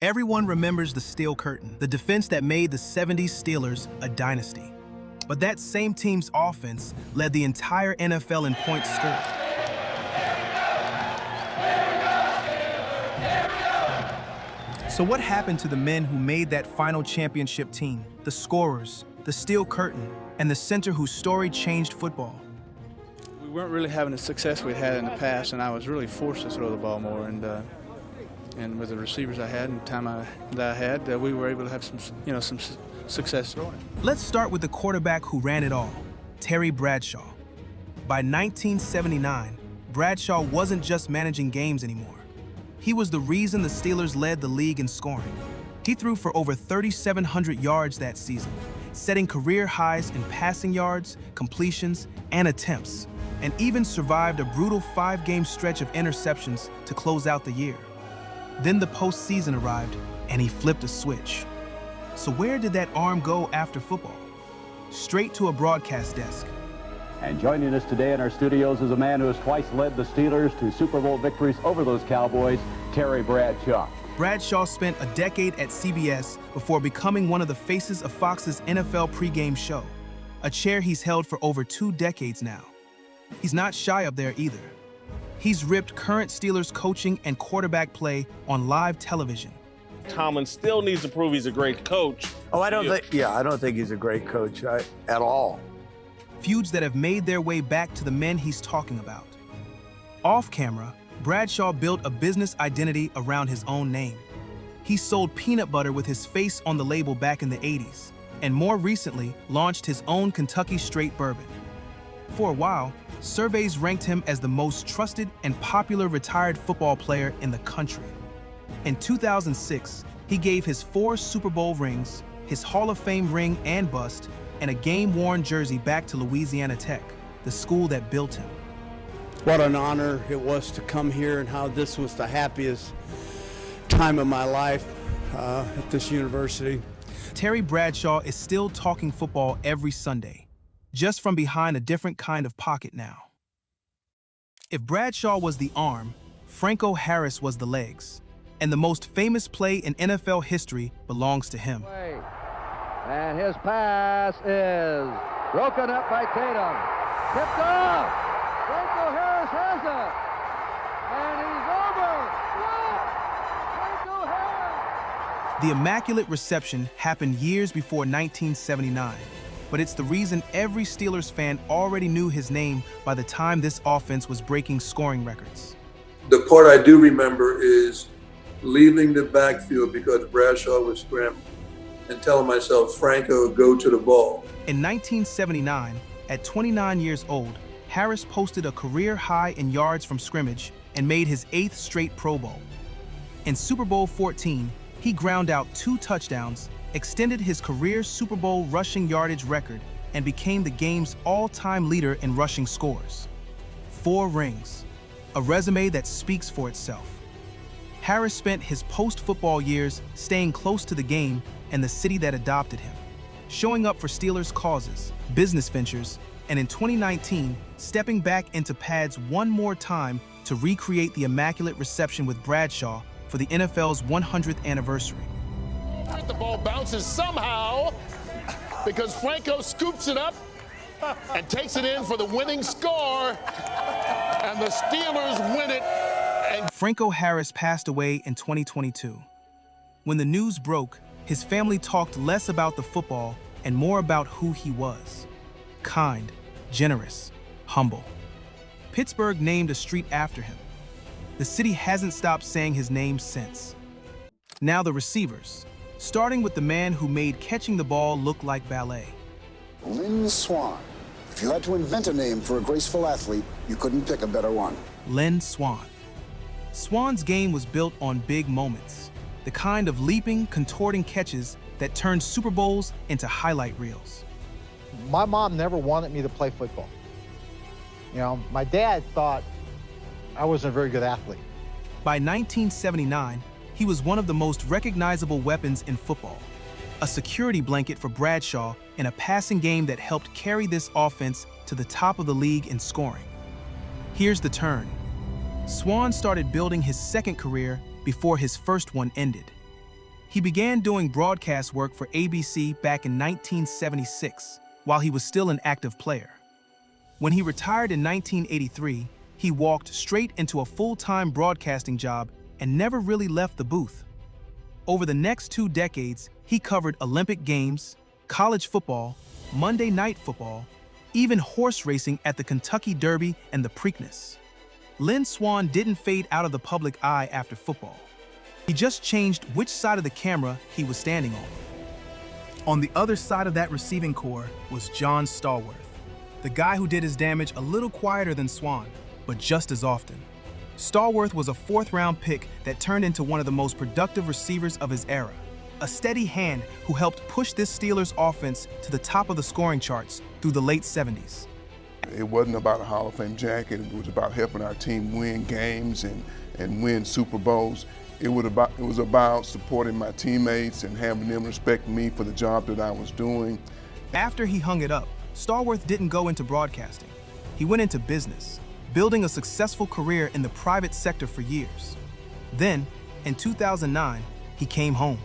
Everyone remembers the Steel Curtain, the defense that made the '70s Steelers a dynasty. But that same team's offense led the entire NFL in points scored. So what happened to the men who made that final championship team? The scorers, the Steel Curtain, and the center whose story changed football. We weren't really having the success we'd had in the past, and I was really forced to throw the ball more. And with the receivers I had and the time that I had, we were able to have some success throwing it. Let's start with the quarterback who ran it all, Terry Bradshaw. By 1979, Bradshaw wasn't just managing games anymore. He was the reason the Steelers led the league in scoring. He threw for over 3,700 yards that season, setting career highs in passing yards, completions, and attempts, and even survived a brutal 5-game stretch of interceptions to close out the year. Then the postseason arrived, and he flipped a switch. So where did that arm go after football? Straight to a broadcast desk. And joining us today in our studios is a man who has twice led the Steelers to Super Bowl victories over those Cowboys, Terry Bradshaw. Bradshaw spent a decade at CBS before becoming one of the faces of Fox's NFL pregame show, a chair he's held for over 2 decades now. He's not shy up there either. He's ripped current Steelers coaching and quarterback play on live television. Tomlin still needs to prove he's a great coach. Oh, I don't think he's a great coach at all. Feuds that have made their way back to the men he's talking about. Off camera, Bradshaw built a business identity around his own name. He sold peanut butter with his face on the label back in the '80s, and more recently launched his own Kentucky Straight Bourbon. For a while, surveys ranked him as the most trusted and popular retired football player in the country. In 2006, he gave his 4 Super Bowl rings, his Hall of Fame ring and bust, and a game-worn jersey back to Louisiana Tech, the school that built him. What an honor it was to come here, and how this was the happiest time of my life at this university. Terry Bradshaw is still talking football every Sunday, just from behind a different kind of pocket now. If Bradshaw was the arm, Franco Harris was the legs, and the most famous play in NFL history belongs to him. And his pass is broken up by Tatum. Tipped off! Franco Harris has it! And he's over! Franco Harris! The Immaculate Reception happened years before 1979, but it's the reason every Steelers fan already knew his name by the time this offense was breaking scoring records. The part I do remember is leaving the backfield because Bradshaw was scrambling and telling myself, Franco, go to the ball. In 1979, at 29 years old, Harris posted a career high in yards from scrimmage and made his 8th straight Pro Bowl. In Super Bowl XIV, he ground out 2 touchdowns, extended his career Super Bowl rushing yardage record, and became the game's all-time leader in rushing scores. 4 rings, a resume that speaks for itself. Harris spent his post-football years staying close to the game and the city that adopted him, showing up for Steelers causes, business ventures, and in 2019, stepping back into pads one more time to recreate the Immaculate Reception with Bradshaw for the NFL's 100th anniversary. The ball bounces somehow because Franco scoops it up and takes it in for the winning score, and the Steelers win it. Franco Harris passed away in 2022. When the news broke, his family talked less about the football and more about who he was. Kind, generous, humble. Pittsburgh named a street after him. The city hasn't stopped saying his name since. Now the receivers, starting with the man who made catching the ball look like ballet. Lynn Swann. If you had to invent a name for a graceful athlete, you couldn't pick a better one. Lynn Swann. Swann's game was built on big moments, the kind of leaping, contorting catches that turned Super Bowls into highlight reels. My mom never wanted me to play football. You know, my dad thought I wasn't a very good athlete. By 1979, he was one of the most recognizable weapons in football, a security blanket for Bradshaw in a passing game that helped carry this offense to the top of the league in scoring. Here's the turn. Swann started building his second career before his first one ended. He began doing broadcast work for ABC back in 1976, while he was still an active player. When he retired in 1983, he walked straight into a full-time broadcasting job and never really left the booth. Over the next 2 decades, he covered Olympic Games, college football, Monday Night Football, even horse racing at the Kentucky Derby and the Preakness. Lynn Swann didn't fade out of the public eye after football. He just changed which side of the camera he was standing on. On the other side of that receiving corps was John Stallworth, the guy who did his damage a little quieter than Swann, but just as often. Stallworth was a 4th-round pick that turned into one of the most productive receivers of his era, a steady hand who helped push this Steelers offense to the top of the scoring charts through the late 70s. It wasn't about a Hall of Fame jacket. It was about helping our team win games and win Super Bowls. It was about supporting my teammates and having them respect me for the job that I was doing. After he hung it up, Stallworth didn't go into broadcasting. He went into business, building a successful career in the private sector for years. Then, in 2009, he came home.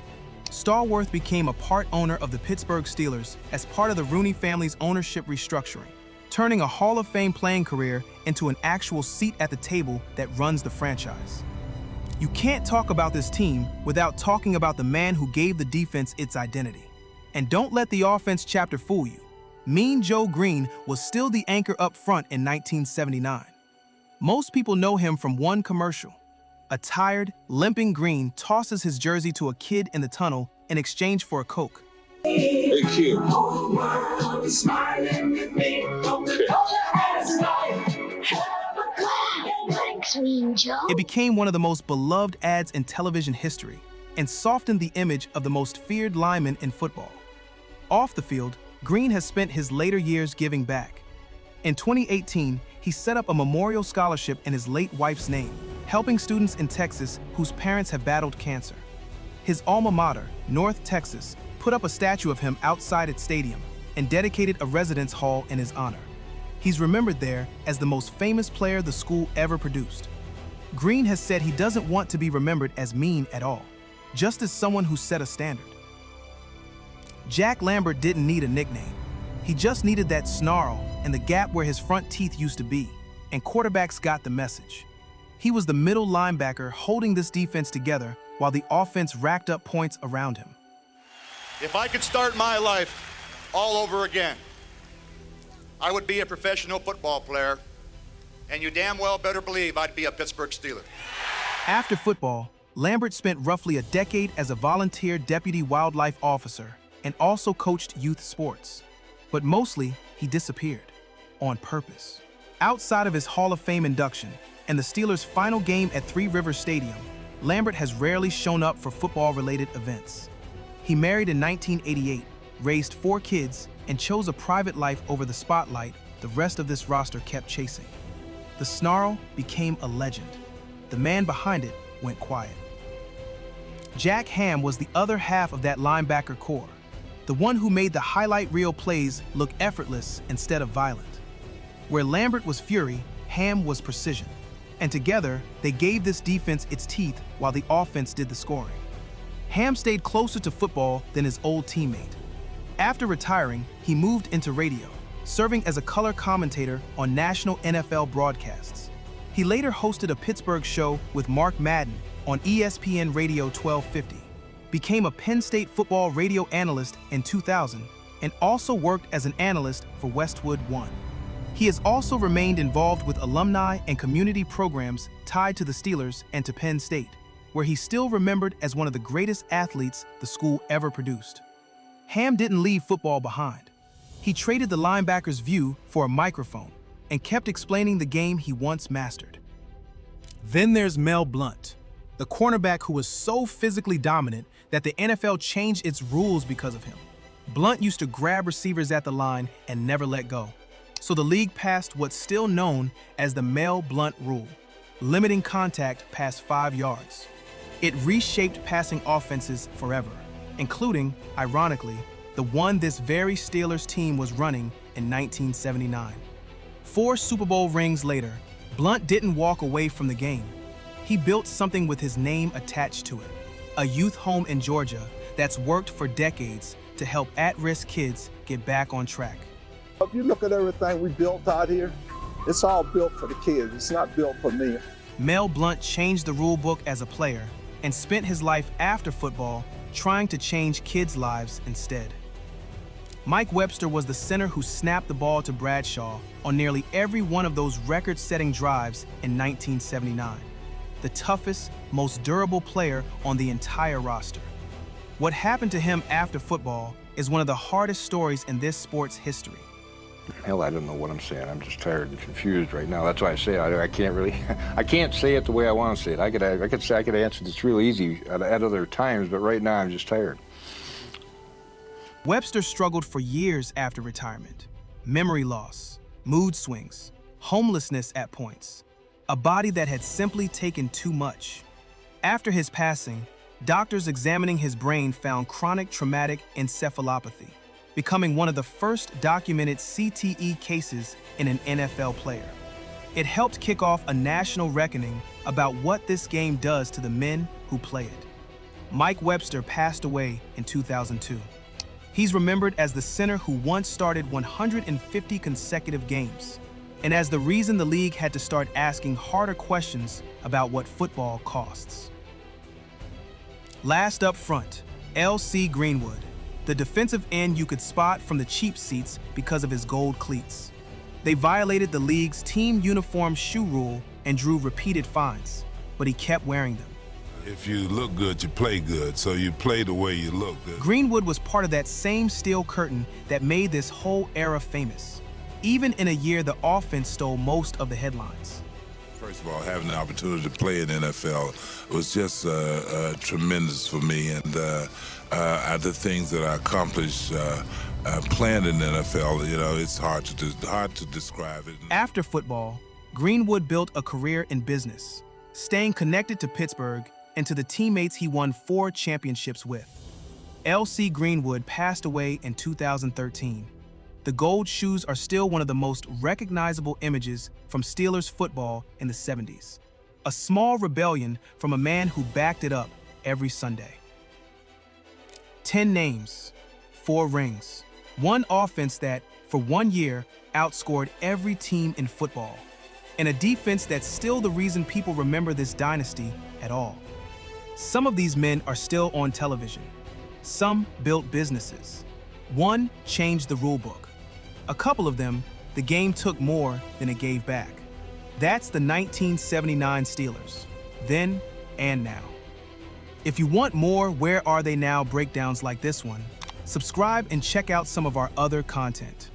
Stallworth became a part owner of the Pittsburgh Steelers as part of the Rooney family's ownership restructuring, turning a Hall of Fame playing career into an actual seat at the table that runs the franchise. You can't talk about this team without talking about the man who gave the defense its identity. And don't let the offense chapter fool you. Mean Joe Greene was still the anchor up front in 1979. Most people know him from one commercial. A tired, limping Greene tosses his jersey to a kid in the tunnel in exchange for a Coke. Hey, kid. Mean Joe. It became one of the most beloved ads in television history and softened the image of the most feared lineman in football. Off the field, Greene has spent his later years giving back. In 2018, he set up a memorial scholarship in his late wife's name, helping students in Texas whose parents have battled cancer. His alma mater, North Texas, put up a statue of him outside its stadium and dedicated a residence hall in his honor. He's remembered there as the most famous player the school ever produced. Greene has said he doesn't want to be remembered as mean at all, just as someone who set a standard. Jack Lambert didn't need a nickname. He just needed that snarl and the gap where his front teeth used to be, and quarterbacks got the message. He was the middle linebacker holding this defense together while the offense racked up points around him. If I could start my life all over again, I would be a professional football player, and you damn well better believe I'd be a Pittsburgh Steeler. After football, Lambert spent roughly a decade as a volunteer deputy wildlife officer and also coached youth sports. But mostly, he disappeared, on purpose. Outside of his Hall of Fame induction and the Steelers' final game at Three Rivers Stadium, Lambert has rarely shown up for football-related events. He married in 1988, raised 4 kids, and chose a private life over the spotlight the rest of this roster kept chasing. The snarl became a legend. The man behind it went quiet. Jack Ham was the other half of that linebacker core, the one who made the highlight reel plays look effortless instead of violent. Where Lambert was fury, Ham was precision. And together, they gave this defense its teeth while the offense did the scoring. Ham stayed closer to football than his old teammate. After retiring, he moved into radio, serving as a color commentator on national NFL broadcasts. He later hosted a Pittsburgh show with Mark Madden on ESPN Radio 1250, became a Penn State football radio analyst in 2000, and also worked as an analyst for Westwood One. He has also remained involved with alumni and community programs tied to the Steelers and to Penn State, where he's still remembered as one of the greatest athletes the school ever produced. Ham didn't leave football behind. He traded the linebacker's view for a microphone and kept explaining the game he once mastered. Then there's Mel Blount, the cornerback who was so physically dominant that the NFL changed its rules because of him. Blount used to grab receivers at the line and never let go. So the league passed what's still known as the Mel Blount rule, limiting contact past 5 yards. It reshaped passing offenses forever, including, ironically, the one this very Steelers team was running in 1979. 4 Super Bowl rings later, Blount didn't walk away from the game. He built something with his name attached to it. a youth home in Georgia that's worked for decades to help at-risk kids get back on track. If you look at everything we built out here, it's all built for the kids. It's not built for me. Mel Blount changed the rule book as a player and spent his life after football trying to change kids' lives instead. Mike Webster was the center who snapped the ball to Bradshaw on nearly every one of those record-setting drives in 1979. The toughest, most durable player on the entire roster. What happened to him after football is one of the hardest stories in this sport's history. Hell, I don't know what I'm saying. I'm just tired and confused right now. That's why I say I can't really, I can't say it the way I want to say it. I could say I could answer this real easy at other times, but right now I'm just tired. Webster struggled for years after retirement. Memory loss, mood swings, homelessness at points. A body that had simply taken too much. After his passing, doctors examining his brain found chronic traumatic encephalopathy, becoming one of the first documented CTE cases in an NFL player. It helped kick off a national reckoning about what this game does to the men who play it. Mike Webster passed away in 2002. He's remembered as the center who once started 150 consecutive games, and as the reason the league had to start asking harder questions about what football costs. Last up front, L.C. Greenwood, the defensive end you could spot from the cheap seats because of his gold cleats. They violated the league's team uniform shoe rule and drew repeated fines, but he kept wearing them. If you look good, you play good, so you play the way you look good. Greenwood was part of that same steel curtain that made this whole era famous, even in a year the offense stole most of the headlines. First of all, having the opportunity to play in the NFL was just tremendous for me, and the things that I accomplished playing in the NFL, you know, it's hard to describe it. After football, Greenwood built a career in business, staying connected to Pittsburgh and to the teammates he won 4 championships with. L.C. Greenwood passed away in 2013. The gold shoes are still one of the most recognizable images from Steelers football in the 70s. A small rebellion from a man who backed it up every Sunday. 10 names, 4 rings, one offense that, for 1 year, outscored every team in football, and a defense that's still the reason people remember this dynasty at all. Some of these men are still on television. Some built businesses. One changed the rulebook. A couple of them, the game took more than it gave back. That's the 1979 Steelers, then and now. If you want more Where Are They Now breakdowns like this one, subscribe and check out some of our other content.